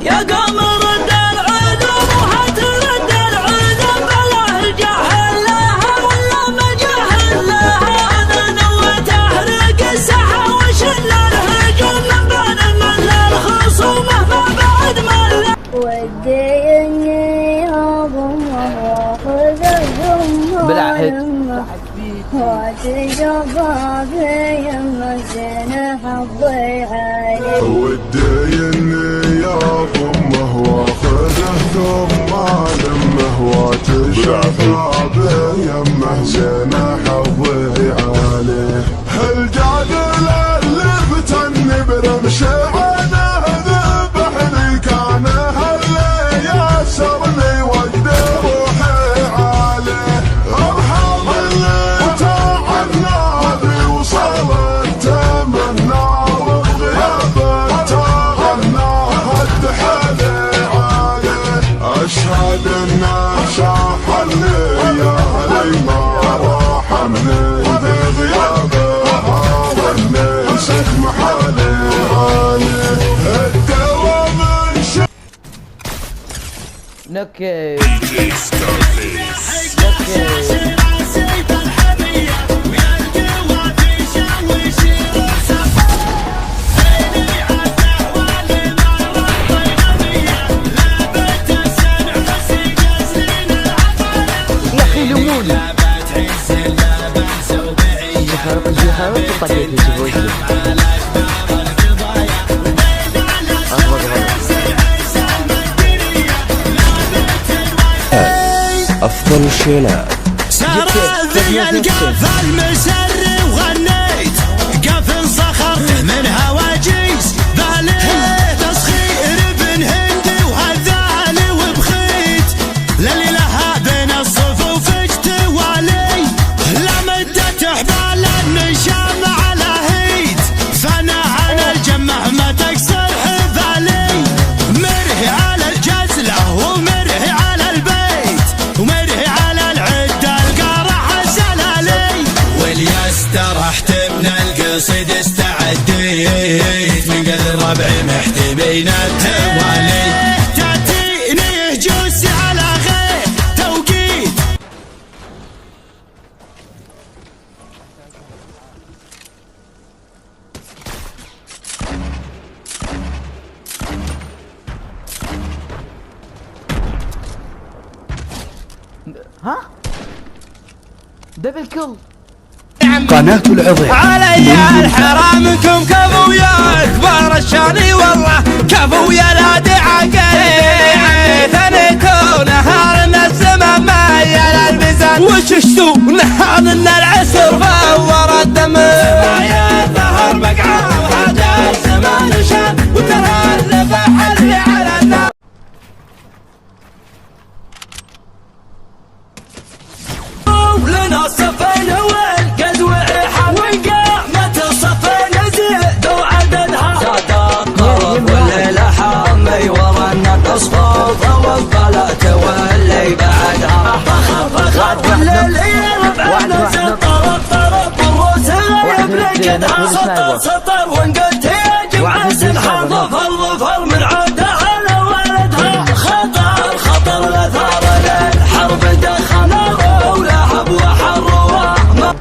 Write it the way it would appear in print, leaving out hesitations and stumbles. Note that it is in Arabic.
يا قوم رد العلوم وهترد العلوم بلا جهل لها ولا ما جهل لها. انا نويت احرق الساحه وشل الهجوم من بين من الخصومه ما بعد مله. ودي اني اضمه واخذ الجمهور وتجرب في يمه زين حظي عليه. ودي اني اضمه واخذه ثم لمه وتجرب في يمه زين حظي عليه. هل جادل اللي فتني برمش عينه ذبحني كان هاللي ياسرني وجد روحي عليه. ارحم اللي تعنى بي وصلت تمنى وبغيابه تغنى هد حالي عليه. اشهد انه شاحني يا علي ما راحمني بغيابه هاوني سكم حالي عليه. الدوا من نكد أفضل الشيلات سرى ذي القف المسري وغنيت قف صخر من هواجيس بالي تسخير بن هندي وهذالي وبخيت للي لها بين الصفوف اجتوالي لمدت حبال النشام على هيت فانا على الجمع ما تكسر حبالي. مرهي على الجزله ومرهي على البيت ومرهي على العده القارع السلالي. واليسترحت من القصيد استعديت من قد ربعي محتمين التوالي. تاتيني هجوسي على غير توقيت. ها دبل كل قناة العظيم. علي الحرامكم كفو يا كبار الشاني والله كفو يا نادي عقلي. ثنيتو نهار ان الزمان مايل الميزان وششتو نهار ان العسر فور الدم. يا الظهر بقعه وهذا الزمان شان وترى الذبح اللي على النار. لنا صفين والقد وعيحة وقامت الصفين زيدوا عددها. صدق والليلة حامي ورا النقص فوضى والطلعت واللي بعدها. فخط والليل يربع نزل طرب طرب والروس يبلي قدها. سطر سطر وانقلت يجب عسل ظفر ظفر من عودة على ولدها. خطر خطر لثار للحرب دخنا ولهب وحر وما